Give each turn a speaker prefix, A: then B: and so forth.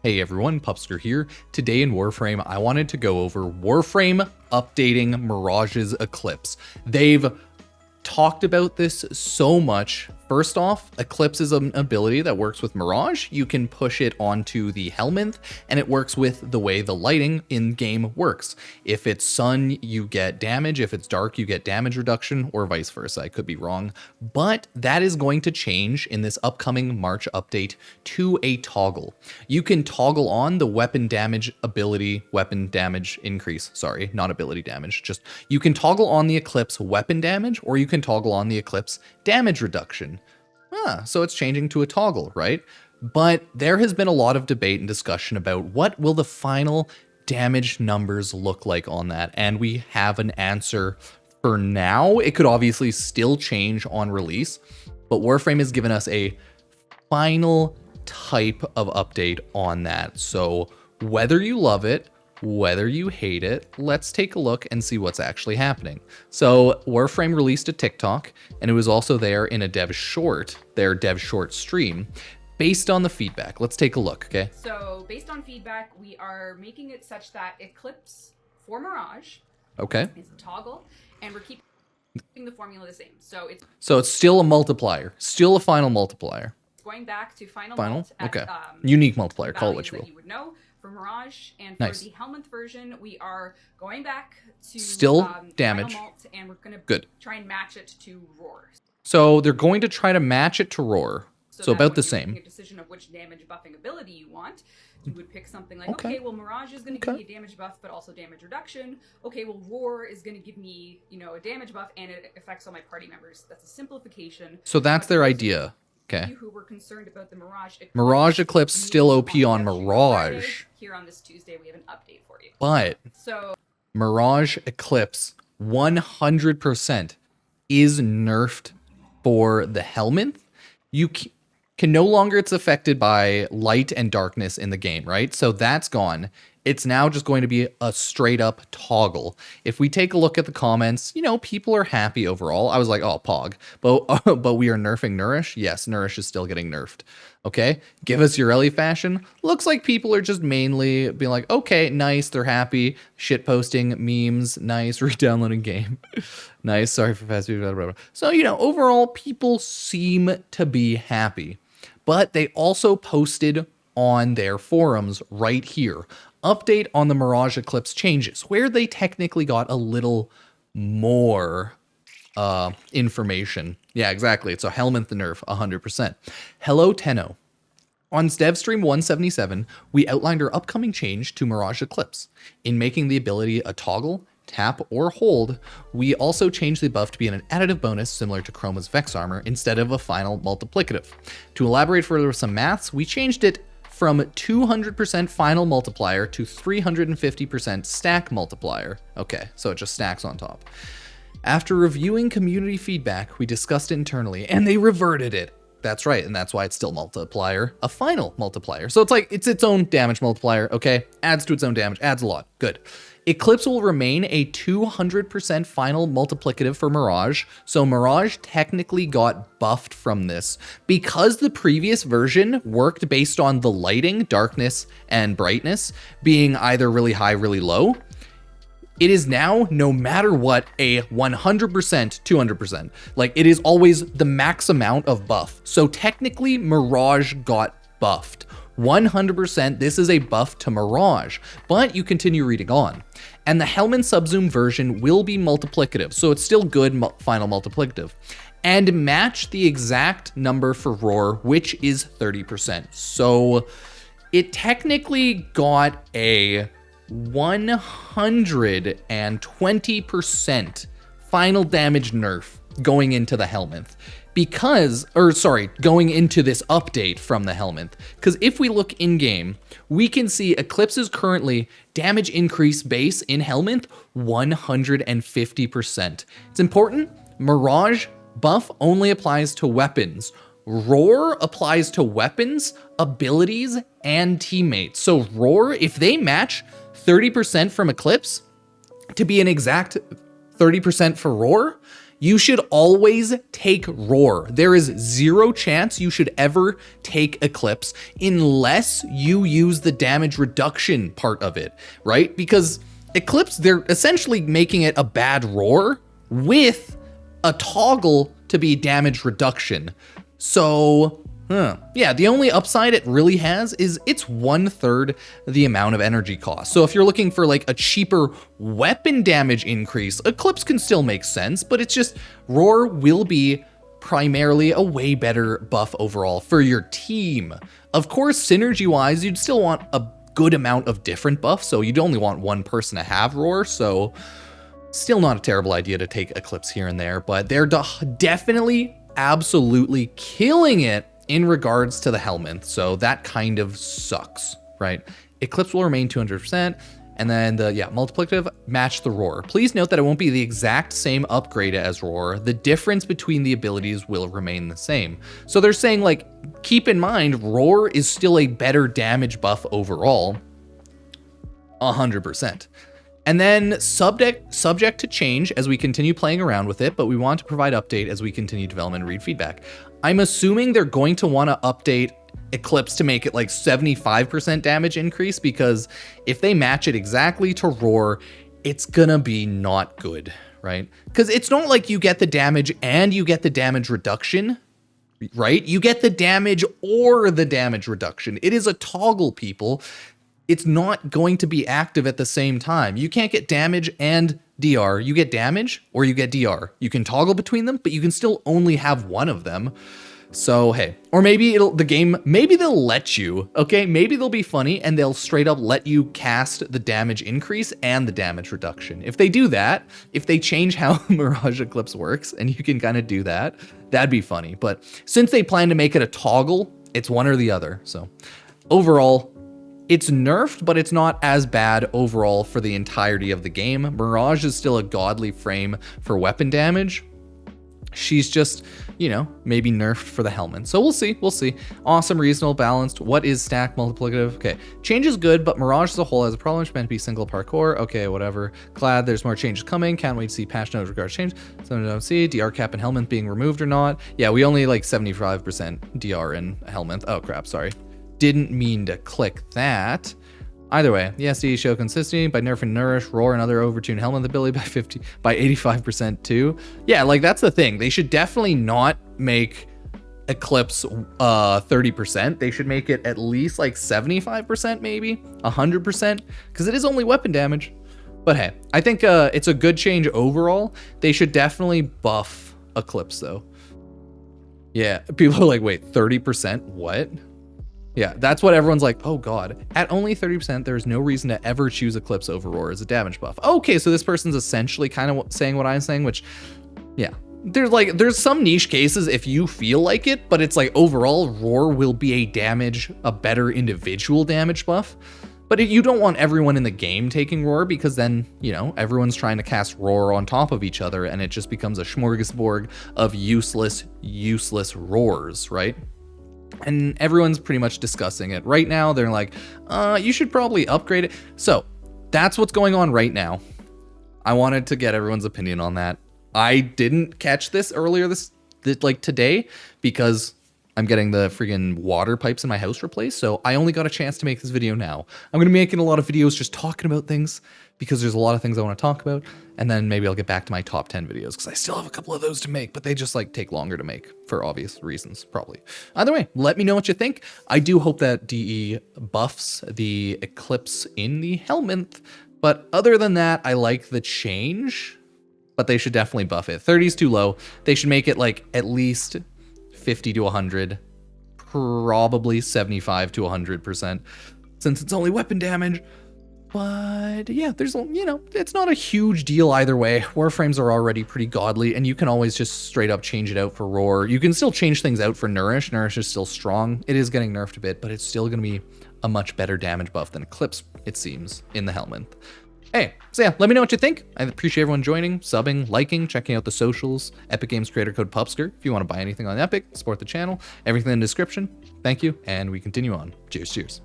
A: Hey everyone, Pupsker here. Today in Warframe, I wanted to go over Warframe updating Mirage's Eclipse. They've talked about this so much. First off, Eclipse is an ability that works with Mirage. You can push it onto the Helminth, and it works with the way the lighting in game works. If it's sun, you get damage. If it's dark, you get damage reduction, or vice versa. I could be wrong. But that is going to change in this upcoming March update to a toggle. You can toggle on the weapon damage ability, weapon damage increase, sorry, not ability damage, just you can toggle on the Eclipse weapon damage, or you can toggle on the Eclipse damage reduction. So it's changing to a toggle, right? But there has been a lot of debate and discussion about what will the final damage numbers look like on that, and we have an answer for now. It could obviously still change on release, but Warframe has given us a final type of update on that. So whether you love it, whether you hate it, let's take a look and see what's actually happening. So Warframe released a TikTok, and it was also there in a dev short, their dev short stream, based on the feedback. Let's take a look, okay?
B: So based on feedback, we are making it such that Eclipse for Mirage is a toggle, and we're keeping the formula the same. So it's
A: still a multiplier, still a final multiplier.
B: Going back to final
A: okay.
B: At,
A: unique multiplier, call it what you will.
B: You would know. For Mirage, and for
A: nice.
B: the Helminth version, we are going back to
A: still damage,
B: and we're going to try and match it to Roar.
A: So they're going to try to match it to Roar. So about the same.
B: Making a decision of which damage buffing ability you want. You would pick something like, okay, well, Mirage is going to give me a damage buff, but also damage reduction. Okay, well, Roar is going to give me, a damage buff, and it affects all my party members. That's a simplification.
A: So that's their idea. Okay.
B: Who were concerned about the
A: Mirage Eclipse still OP on Mirage.
B: Here on this Tuesday, we have an update for you.
A: But Mirage Eclipse 100% is nerfed for the Helminth. You can no longer, it's affected by light and darkness in the game, right? So that's gone. It's now just going to be a straight up toggle. If we take a look at the comments, people are happy overall. I was like, oh, pog. But we are nerfing Nourish. Yes, Nourish is still getting nerfed. Okay, give us your Ellie fashion. Looks like people are just mainly being like, okay, nice, they're happy. Shit posting, memes, nice, re-downloading game. Nice, sorry for fast food, blah, blah, blah. So, overall, people seem to be happy. But they also posted on their forums right here, update on the Mirage Eclipse changes, where they technically got a little more information. Yeah, exactly. It's a Helminth nerf, 100%. Hello, Tenno. On DevStream 177, we outlined our upcoming change to Mirage Eclipse. In making the ability a toggle, tap, or hold, we also changed the buff to be an additive bonus similar to Chroma's Vex Armor instead of a final multiplicative. To elaborate further with some maths, we changed it from 200% final multiplier to 350% stack multiplier. Okay, so it just stacks on top. After reviewing community feedback, we discussed it internally, and they reverted it. That's right, and that's why it's still multiplier, a final multiplier. So it's its own damage multiplier, okay? Adds to its own damage, adds a lot, good. Eclipse will remain a 200% final multiplicative for Mirage, so Mirage technically got buffed from this. Because the previous version worked based on the lighting, darkness, and brightness being either really high, really low, it is now, no matter what, a 100%, 200%. Like, it is always the max amount of buff. So technically, Mirage got buffed. 100%, this is a buff to Mirage, but you continue reading on. And the Helminth Subzoom version will be multiplicative, so it's still good final multiplicative. And match the exact number for Roar, which is 30%. So it technically got a 120% final damage nerf going into the Helminth. Going into this update from the Helminth. Because if we look in-game, we can see Eclipse is currently damage increase base in Helminth 150%. It's important, Mirage buff only applies to weapons. Roar applies to weapons, abilities, and teammates. So Roar, if they match 30% from Eclipse to be an exact 30% for Roar, You should always take Roar. There is zero chance you should ever take Eclipse unless you use the damage reduction part of it, right? Because Eclipse, they're essentially making it a bad Roar with a toggle to be damage reduction. So, yeah, the only upside it really has is it's 1/3 the amount of energy cost. So if you're looking for like a cheaper weapon damage increase, Eclipse can still make sense, but it's just Roar will be primarily a way better buff overall for your team. Of course, synergy-wise, you'd still want a good amount of different buffs, so you'd only want one person to have Roar, so still not a terrible idea to take Eclipse here and there, but they're definitely absolutely killing it in regards to the Helminth, so that kind of sucks, right? Eclipse will remain 200%, and then the, multiplicative, match the Roar. Please note that it won't be the exact same upgrade as Roar. The difference between the abilities will remain the same. So they're saying, like, keep in mind, Roar is still a better damage buff overall, 100%. And then subject to change as we continue playing around with it, but we want to provide update as we continue development and read feedback. I'm assuming they're going to want to update Eclipse to make it like 75% damage increase, because if they match it exactly to Roar, it's gonna be not good, right? Because it's not like you get the damage and you get the damage reduction, right? You get the damage or the damage reduction. It is a toggle, people. It's not going to be active at the same time. You can't get damage and DR. You get damage or you get DR. You can toggle between them, but you can still only have one of them. So, hey, or maybe maybe they'll let you, okay? Maybe they'll be funny and they'll straight up let you cast the damage increase and the damage reduction. If they do that, if they change how Mirage Eclipse works and you can kind of do that, that'd be funny. But since they plan to make it a toggle, it's one or the other. So overall, it's nerfed, but it's not as bad overall for the entirety of the game. Mirage is still a godly frame for weapon damage. She's just, you know, maybe nerfed for the Helminth. So we'll see. Awesome, reasonable, balanced. What is stack multiplicative? Okay, change is good, but Mirage as a whole has a problem. It's meant to be single parkour. Okay, whatever. Glad there's more changes coming. Can't wait to see patch notes regards change. Some don't see DR cap and Helminth being removed or not. Yeah, we only like 75% DR in Helminth. Oh crap, sorry. Didn't mean to click that. Either way, the SD show consistency by nerfing Nourish, Roar, and other overtune Helminth ability by 85% too. Yeah, like that's the thing. They should definitely not make Eclipse 30%. They should make it at least like 75%, maybe 100%, because it is only weapon damage. But hey, I think it's a good change overall. They should definitely buff Eclipse though. Yeah, people are like, wait, 30%? What? Yeah, that's what everyone's like, oh god. At only 30%, there's no reason to ever choose Eclipse over Roar as a damage buff. Okay, so this person's essentially kind of saying what I'm saying, which, yeah. There's some niche cases if you feel like it, but it's like overall, Roar will be a better individual damage buff. But you don't want everyone in the game taking Roar, because then, you know, everyone's trying to cast Roar on top of each other, and it just becomes a smorgasbord of useless Roars, right? And everyone's pretty much discussing it right now. They're like, you should probably upgrade it. So that's what's going on right now. I wanted to get everyone's opinion on that. I didn't catch this earlier like today, because I'm getting the friggin' water pipes in my house replaced. So I only got a chance to make this video now. I'm going to be making a lot of videos just talking about things, because there's a lot of things I want to talk about. And then maybe I'll get back to my top 10 videos, because I still have a couple of those to make, but they just like take longer to make for obvious reasons, probably. Either way, let me know what you think. I do hope that DE buffs the Eclipse in the Helminth, but other than that, I like the change, but they should definitely buff it. 30 is too low. They should make it like at least 50 to 100, probably 75 to 100%, since it's only weapon damage. But yeah, there's, you know, it's not a huge deal either way. Warframes are already pretty godly, and you can always just straight up change it out for Roar. You can still change things out for Nourish. Nourish is still strong. It is getting nerfed a bit, but it's still going to be a much better damage buff than Eclipse, it seems, in the Helminth. Hey, so yeah, let me know what you think. I appreciate everyone joining, subbing, liking, checking out the socials. Epic Games creator code Pupsker if you want to buy anything on Epic, support the channel. Everything in the description. Thank you, and we continue on. Cheers, cheers.